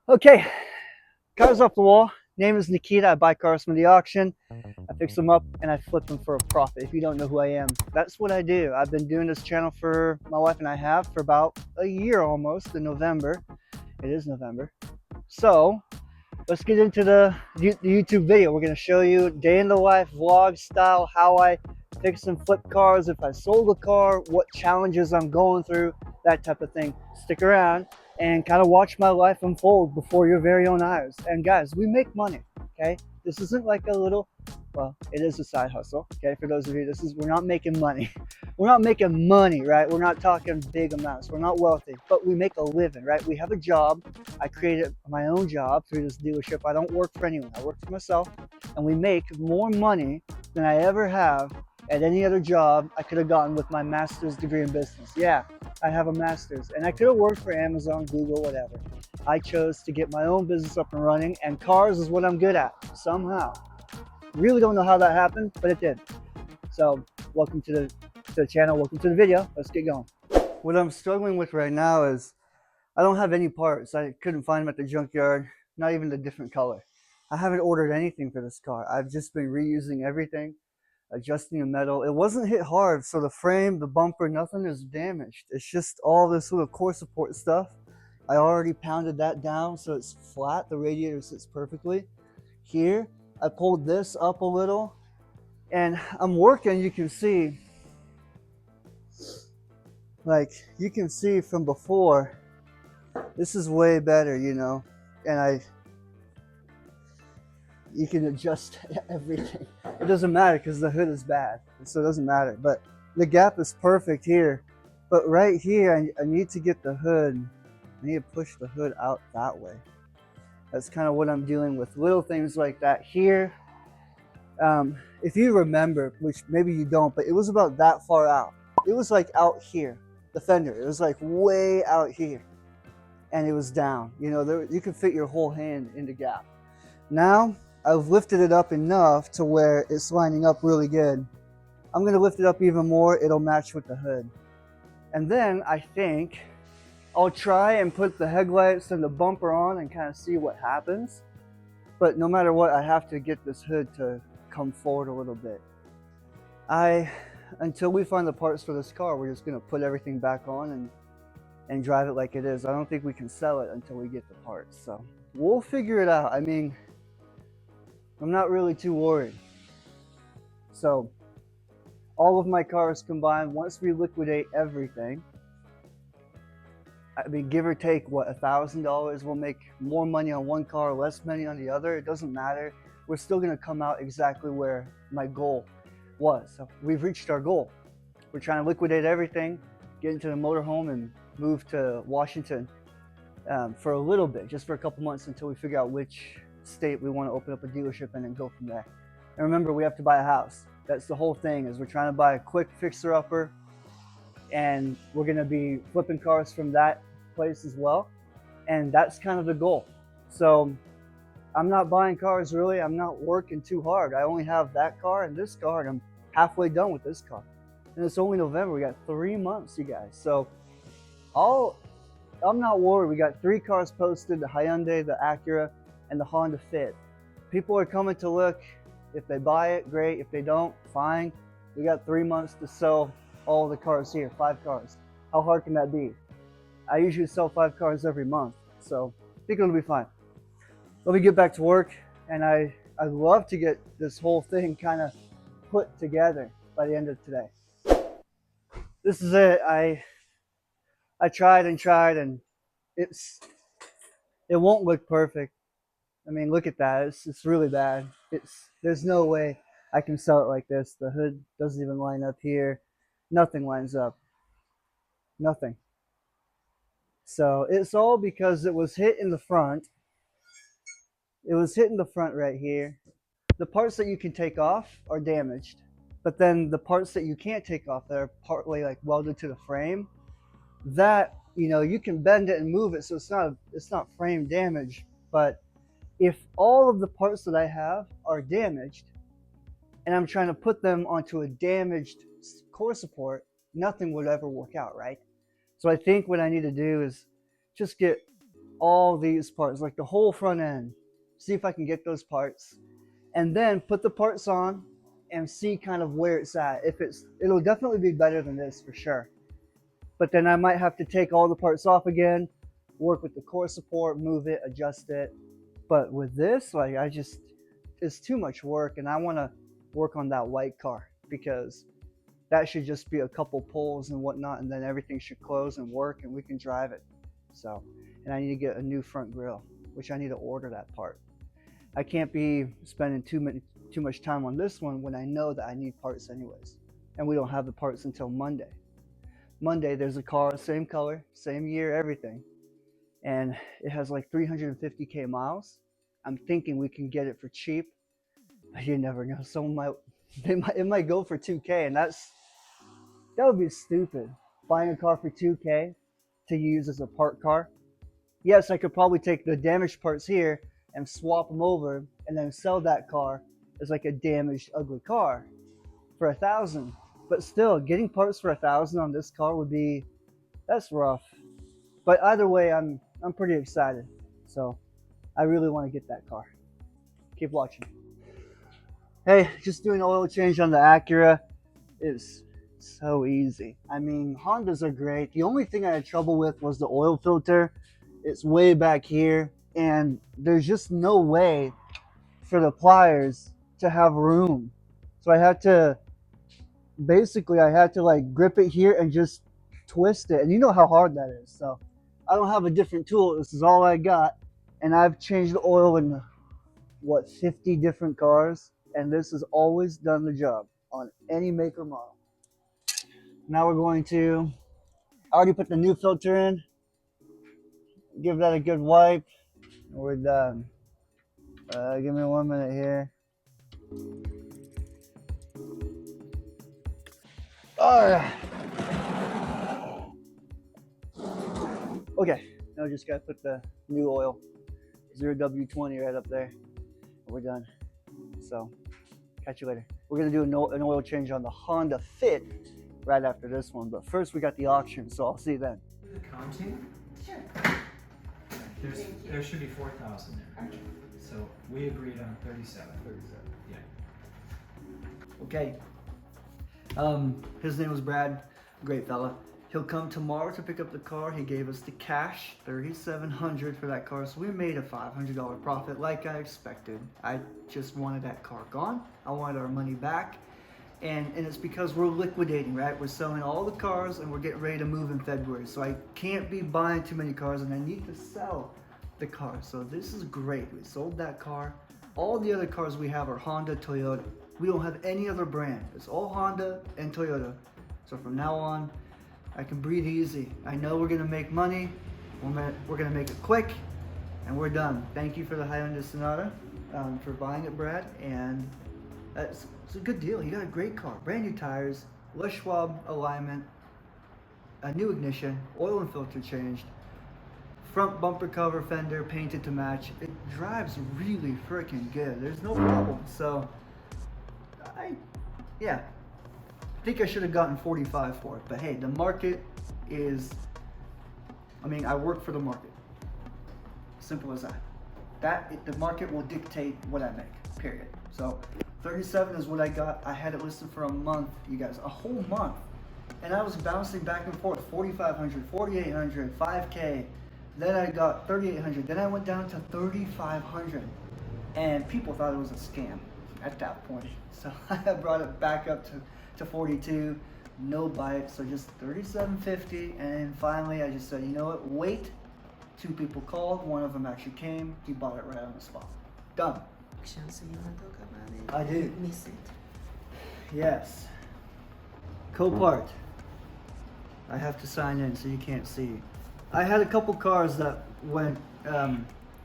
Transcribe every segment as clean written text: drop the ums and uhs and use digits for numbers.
Okay, cars off the wall. Name is Nikita. I buy cars from the auction. I fix them up and I flip them for a profit. If you don't know who I am, that's what I do. I've been doing this channel for my wife and I have for about a year almost. In November, it is November. So let's get into the YouTube video. We're gonna show you day in the life vlog style how I fix and flip cars. If I sold a car, what challenges I'm going through, that type of thing. Stick around and kind of watch my life unfold before your very own eyes. And guys, we make money. Okay, this isn't like a little, well, it is a side hustle. Okay, for those of you, we're not making money. We're not making money, right? We're not talking big amounts. We're not wealthy, but we make a living, right? We have a job. I created my own job through this dealership. I don't work for anyone. I work for myself, and we make more money than I ever have at any other job I could have gotten with my master's degree in business. Yeah, I have a master's, and I could have worked for Amazon, Google, whatever. I chose to get my own business up and running, and cars is what I'm good at somehow. Really don't know how that happened, but it did. So, welcome to the channel. Welcome to the video. Let's get going. What I'm struggling with right now is I don't have any parts. I couldn't find them at the junkyard, not even the different color. I haven't ordered anything for this car. I've just been reusing everything, adjusting the metal. It wasn't hit hard, so the frame, the bumper, nothing is damaged. It's just all this little core support stuff. I already pounded that down so it's flat. The radiator sits perfectly. Here, I pulled this up a little, and I'm working. You can see, like, you can see from before, this is way better, you know, and you can adjust everything. It doesn't matter because the hood is bad, so it doesn't matter. But the gap is perfect here. But right here, I need to get the hood. I need to push the hood out that way. That's kind of what I'm dealing with. Little things like that here. If you remember, which maybe you don't, but it was about that far out. It was like out here, the fender. It was like way out here, and it was down. You know, you could fit your whole hand in the gap. Now I've lifted it up enough to where it's lining up really good. I'm going to lift it up even more. It'll match with the hood. And then I think I'll try and put the headlights and the bumper on and kind of see what happens. But no matter what, I have to get this hood to come forward a little bit. Until we find the parts for this car, we're just going to put everything back on and drive it like it is. I don't think we can sell it until we get the parts. So we'll figure it out. I mean, I'm not really too worried. So all of my cars combined, once we liquidate everything, I mean, give or take, what, $1,000, we'll make more money on one car, less money on the other. It doesn't matter. We're still going to come out exactly where my goal was. So we've reached our goal. We're trying to liquidate everything, get into the motorhome, and move to Washington for a little bit, just for a couple months until we figure out which state we want to open up a dealership in and go from there. And remember, we have to buy a house. That's the whole thing, is we're trying to buy a quick fixer-upper, and we're going to be flipping cars from that place as well. And that's kind of the goal. So I'm not buying cars really. I'm not working too hard. I only have that car and this car, and I'm halfway done with this car. And it's only November. We got 3 months, you guys. So I'm not worried. We got 3 cars posted: the Hyundai, the Acura, and the Honda Fit. People are coming to look. If they buy it, great. If they don't, fine. We got 3 months to sell all the cars here, 5 cars. How hard can that be? I usually sell 5 cars every month, so I think it'll be fine. Let me get back to work, and I'd love to get this whole thing kind of put together by the end of today. This is it. I tried and tried, and it won't look perfect. I mean, look at that. It's really bad. There's no way I can sell it like this. The hood doesn't even line up here. Nothing lines up. Nothing. So it's all because it was hit in the front. It was hit in the front right here. The parts that you can take off are damaged, but then the parts that you can't take off that are partly like welded to the frame, that, you know, you can bend it and move it, so it's not frame damage. But if all of the parts that I have are damaged and I'm trying to put them onto a damaged core support, nothing would ever work out, right? So I think what I need to do is just get all these parts, like the whole front end. See if I can get those parts, and then put the parts on and see kind of where it's at. If it'll definitely be better than this for sure. But then I might have to take all the parts off again, work with the core support, move it, adjust it. But with this, like it's too much work, and I want to work on that white car because that should just be a couple pulls and whatnot, and then everything should close and work, and we can drive it. So, and I need to get a new front grille, which I need to order that part. I can't be spending too much time on this one when I know that I need parts anyways, and we don't have the parts until Monday. Monday, there's a car, same color, same year, everything, and it has like 350K miles. I'm thinking we can get it for cheap. You never know. Someone might, it might go for 2K, and that would be stupid. Buying a car for 2K to use as a park car. Yes, I could probably take the damaged parts here and swap them over, and then sell that car as like a damaged, ugly car for 1,000. But still, getting parts for 1,000 on this car would be that's rough. But either way, I'm pretty excited. So I really want to get that car. Keep watching. Hey, just doing an oil change on the Acura. It's so easy. I mean, Hondas are great. The only thing I had trouble with was the oil filter. It's way back here, and there's just no way for the pliers to have room. So I had to like grip it here and just twist it. And you know how hard that is. So I don't have a different tool. This is all I got. And I've changed the oil in what, 50 different cars, and this has always done the job on any make or model. Now we're going to, I already put the new filter in, give that a good wipe, and we're done. Give me 1 minute here. Alright. Okay, now we just gotta put the new oil, 0W20 right up there. We're done. So, catch you later. We're gonna do an oil change on the Honda Fit right after this one, but first we got the auction, so I'll see you then. Counting? Sure. There should be 4,000 there. Okay. So we agreed on 37. 37. Yeah. Okay. His name was Brad, great fella. He'll come tomorrow to pick up the car. He gave us the cash, $3,700 for that car, so we made a $500 profit like I expected. I just wanted that car gone. I wanted our money back, and it's because we're liquidating, right? We're selling all the cars, and we're getting ready to move in February, so I can't be buying too many cars, and I need to sell the car. So this is great. We sold that car. All the other cars we have are Honda, Toyota. We don't have any other brand. It's all Honda and Toyota. So from now on, I can breathe easy. I know we're gonna make money. We're gonna make it quick, and we're done. Thank you for the Hyundai Sonata, for buying it, Brad. And it's a good deal. You got a great car, brand new tires, Les Schwab alignment, a new ignition, oil and filter changed, front bumper cover fender painted to match. It drives really freaking good. There's no problem. So, yeah. I think I should have gotten 45 for it, but hey, the market is, I work for the market. Simple as that. The market will dictate what I make, period. So 37 is what I got. I had it listed for a month, you guys, a whole month. And I was bouncing back and forth, 4,500, 4,800, 5K. Then I got 3,800. Then I went down to 3,500. And people thought it was a scam at that point. So I brought it back up to 42, no bite, so just 37.50, and finally I just said, you know what, wait. 2 people called, one of them actually came, he bought it right on the spot. Done. So you want to talk about it? I do. Miss it. Yes. Copart. I have to sign in so you can't see. I had a couple cars that went,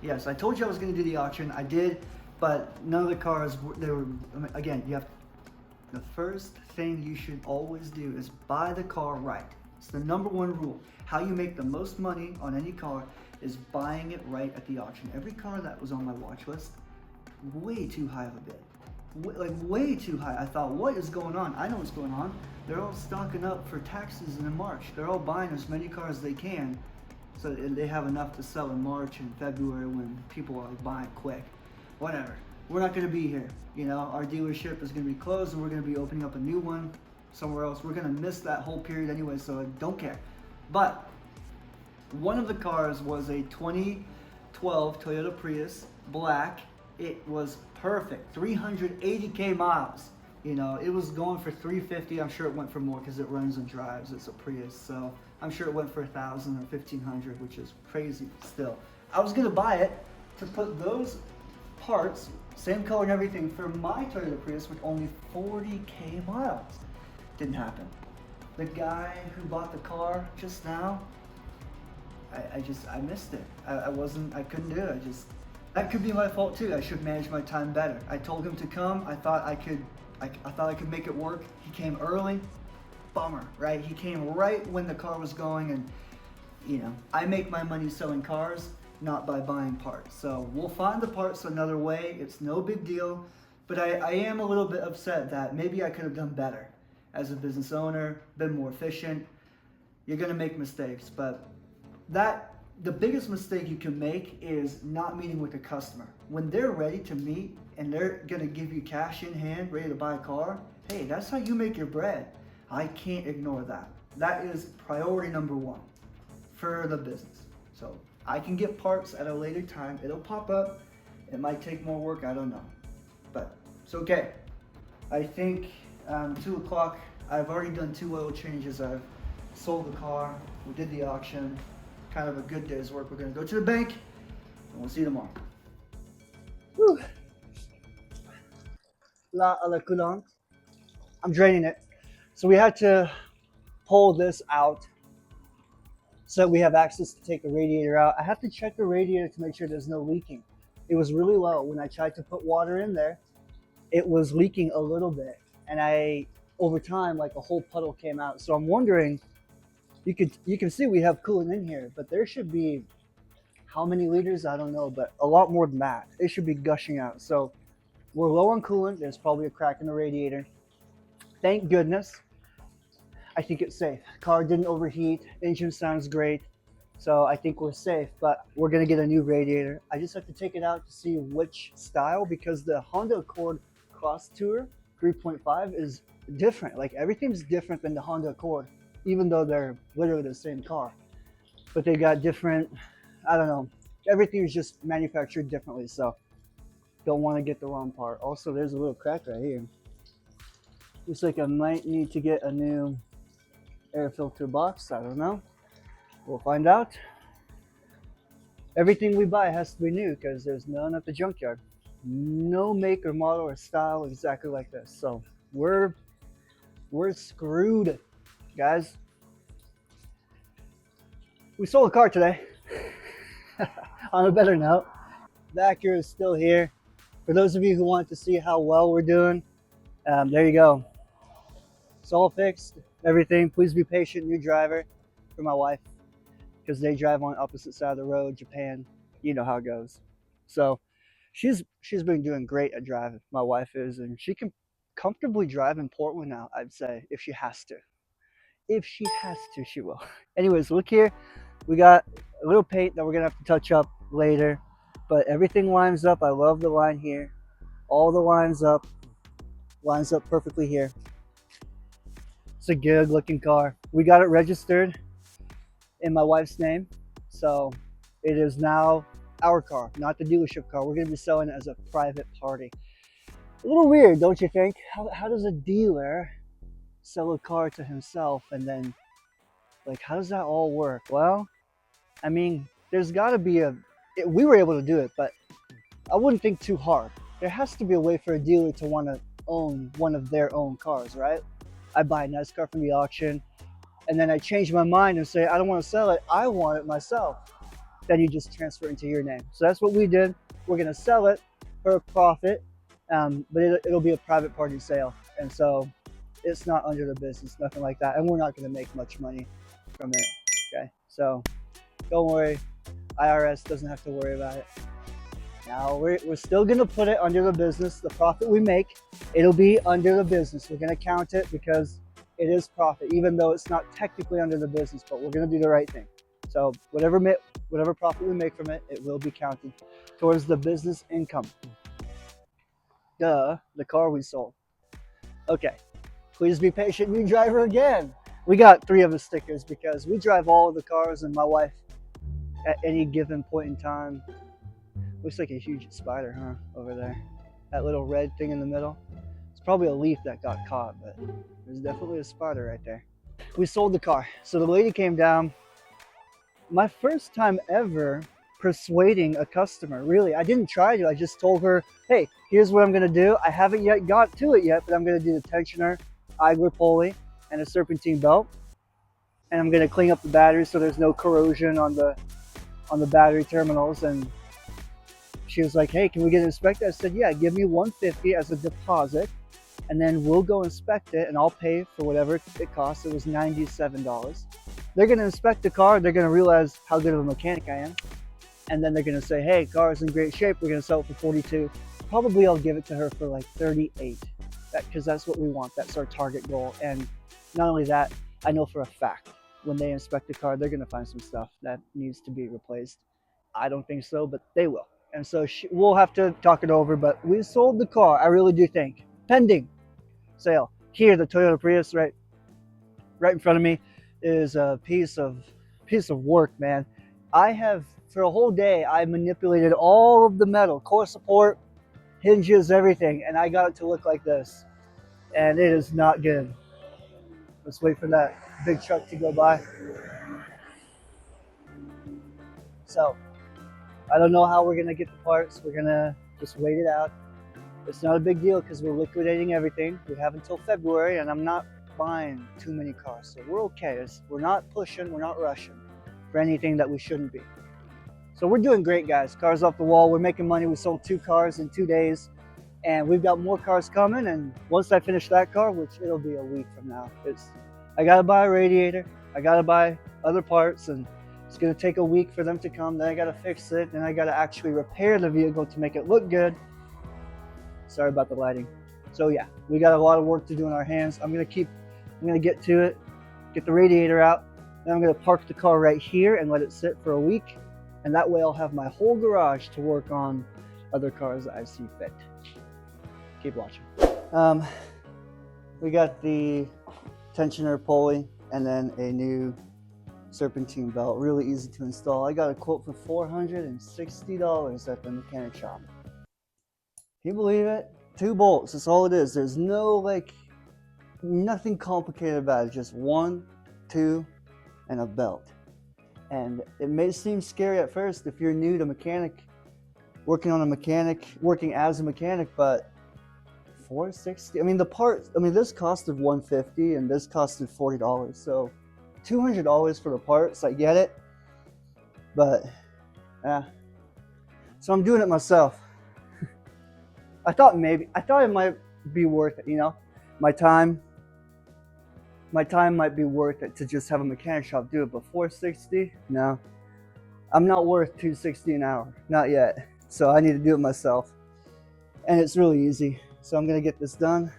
yes, I told you I was going to do the auction, I did, but none of the cars, again, you have to, the first thing you should always do is buy the car right. It's the #1 rule. How you make the most money on any car is buying it right at the auction. Every car that was on my watch list, way too high of a bid. Way too high. I thought, what is going on? I know what's going on. They're all stocking up for tax season in March. They're all buying as many cars as they can So they have enough to sell in March and February when people are like buying quick. Whatever. We're not going to be here. You know, our dealership is going to be closed and we're going to be opening up a new one somewhere else. We're going to miss that whole period anyway, so I don't care. But one of the cars was a 2012 Toyota Prius, black. It was perfect, 380K miles. You know, it was going for 350. I'm sure it went for more because it runs and drives. It's a Prius, so I'm sure it went for 1,000 or 1,500, which is crazy still. I was gonna buy it to put those parts, same color and everything, for my Toyota Prius with only 40K miles. Didn't happen. The guy who bought the car just now, I missed it. I couldn't do it. That could be my fault too. I should manage my time better. I told him to come. I thought I could make it work. He came early. Bummer, right? He came right when the car was going, and you know, I make my money selling cars, not by buying parts. So we'll find the parts another way. It's no big deal, but I am a little bit upset that maybe I could have done better as a business owner, been more efficient. You're gonna make mistakes, but the biggest mistake you can make is not meeting with the customer. When they're ready to meet and they're gonna give you cash in hand, ready to buy a car, hey, that's how you make your bread. I can't ignore that. That is priority number one for the business. So I can get parts at a later time. It'll pop up. It might take more work, I don't know. But it's okay. I think 2 o'clock, I've already done 2 oil changes. I've sold the car, we did the auction. Kind of a good day's work. We're gonna go to the bank and we'll see you tomorrow. Whew. La à la coulante. I'm draining it. So we had to pull this out so that we have access to take the radiator out. I have to check the radiator to make sure there's no leaking. It was really low. When I tried to put water in there, it was leaking a little bit. And over time, like a whole puddle came out. So I'm wondering, you can see we have coolant in here, but there should be, how many liters? I don't know, but a lot more than that. It should be gushing out. So we're low on coolant. There's probably a crack in the radiator. Thank goodness. I think it's safe. Car didn't overheat. Engine sounds great. So I think we're safe, but we're gonna get a new radiator. I just have to take it out to see which style, because the Honda Accord Cross Tour 3.5 is different. Like everything's different than the Honda Accord, even though they're literally the same car. But they got different, I don't know. Everything is just manufactured differently, so don't want to get the wrong part. Also, there's a little crack right here. Looks like I might need to get a new air filter box. I don't know. We'll find out. Everything we buy has to be new because there's none at the junkyard. No make or model or style exactly like this. So we're screwed, guys. We sold a car today. On a better note, the Acura is still here. For those of you who want to see how well we're doing, there you go. It's all fixed, everything. Please be patient, new driver for my wife, because they drive on opposite side of the road, Japan. You know how it goes. So she's been doing great at driving, my wife is, and she can comfortably drive in Portland now, I'd say, if she has to. If she has to, she will. Anyways, look here. We got a little paint that we're gonna have to touch up later, but everything lines up. I love the line here. All the lines up perfectly here. It's a good looking car. We got it registered in my wife's name, so it is now our car, not the dealership car. We're gonna be selling it as a private party. A little weird, don't you think? How does a dealer sell a car to himself, and then, like, how does that all work? Well, I mean, there's got to be we were able to do it, but I wouldn't think too hard. There has to be a way for a dealer to want to own one of their own cars, right? I buy a nice car from the auction, and then I change my mind and say, I don't want to sell it, I want it myself. Then you just transfer it into your name. So that's what we did. We're going to sell it for a profit, but it'll be a private party sale. And so it's not under the business, nothing like that. And we're not going to make much money from it, okay? So don't worry, IRS doesn't have to worry about it. Now we're still gonna put it under the business. The profit we make, it'll be under the business. We're gonna count it because it is profit, even though it's not technically under the business, but we're gonna do the right thing. So whatever profit we make from it, it will be counted towards the business income. Duh, the car we sold. Okay, please be patient, new driver again. We got 3 of the stickers because we drive all of the cars, and my wife, at any given point in time, looks like a huge spider, huh, over there. That little red thing in the middle. It's probably a leaf that got caught, but there's definitely a spider right there. We sold the car. So the lady came down. My first time ever persuading a customer. Really, I didn't try to. I just told her, hey, here's what I'm going to do. I haven't yet got to it yet, but I'm going to do the tensioner, idler pulley, and a serpentine belt. And I'm going to clean up the battery so there's no corrosion on the battery terminals. And she was like, hey, can we get it inspected? I said, yeah, give me $150 as a deposit, and then we'll go inspect it, and I'll pay for whatever it costs. It was $97. They're going to inspect the car. They're going to realize how good of a mechanic I am. And then they're going to say, hey, car's in great shape. We're going to sell it for $42. Probably I'll give it to her for like $38, because that's what we want. That's our target goal. And not only that, I know for a fact when they inspect the car, they're going to find some stuff that needs to be replaced. I don't think so, but they will. And so we'll have to talk it over. But we sold the car, I really do think. Pending sale. Here, the Toyota Prius, right in front of me, is a piece of work, man. I have, for a whole day, I manipulated all of the metal, core support, hinges, everything, and I got it to look like this. And it is not good. Let's wait for that big truck to go by. So, I don't know how we're gonna get the parts. We're gonna just wait it out. It's not a big deal because we're liquidating everything. We have until February, and I'm not buying too many cars, so we're okay. We're not pushing, we're not rushing for anything that we shouldn't be. So we're doing great, guys. Cars off the wall. We're making money. We sold 2 cars in 2 days, and we've got more cars coming. And once I finish that car, which it'll be a week from now, I gotta buy a radiator. I gotta buy other parts, and it's gonna take a week for them to come. Then I gotta fix it. Then I gotta actually repair the vehicle to make it look good. Sorry about the lighting. So yeah, we got a lot of work to do in our hands. I'm gonna get to it, get the radiator out. Then I'm gonna park the car right here and let it sit for a week. And that way I'll have my whole garage to work on other cars that I see fit. Keep watching. We got the tensioner pulley and then a new serpentine belt. Really easy to install. I got a quote for $460 at the mechanic shop. Can you believe it? 2 bolts, that's all it is. There's nothing complicated about it. Just 1, 2, and a belt. And it may seem scary at first if you're new to working as a mechanic, but $460, I mean, the parts, this costed $150 and this costed $40. So $200 for the parts, I get it. But, yeah. So I'm doing it myself. I thought it might be worth it, My time might be worth it to just have a mechanic shop do it, but $460? No. I'm not worth $260 an hour. Not yet. So I need to do it myself. And it's really easy. So I'm gonna get this done,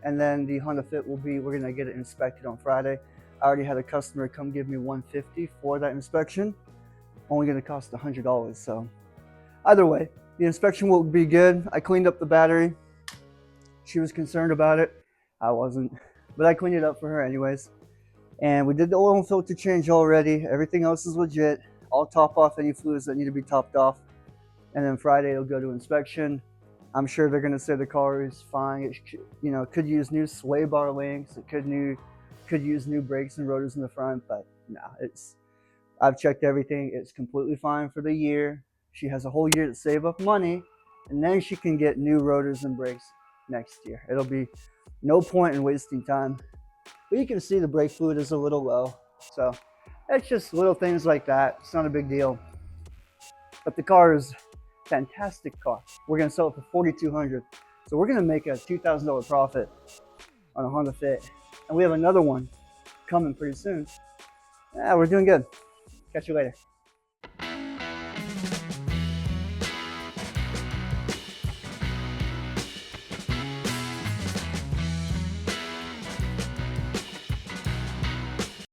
and then the Honda Fit we're gonna get it inspected on Friday. I already had a customer come give me $150 for that inspection. Only gonna cost $100, so either way, the inspection will be good. I cleaned up the battery. She was concerned about it. I wasn't, but I cleaned it up for her anyways. And we did the oil and filter change already. Everything else is legit. I'll top off any fluids that need to be topped off. And then Friday it'll go to inspection. I'm sure they're gonna say the car is fine. It could use new sway bar links. It could use new brakes and rotors in the front, but no, I've checked everything. It's completely fine for the year. She has a whole year to save up money, and then she can get new rotors and brakes next year. It'll be no point in wasting time. But you can see the brake fluid is a little low. So it's just little things like that. It's not a big deal. But the car is a fantastic car. We're gonna sell it for $4,200. So we're gonna make a $2,000 profit on a Honda Fit. And we have another one coming pretty soon. Yeah, we're doing good. Catch you later.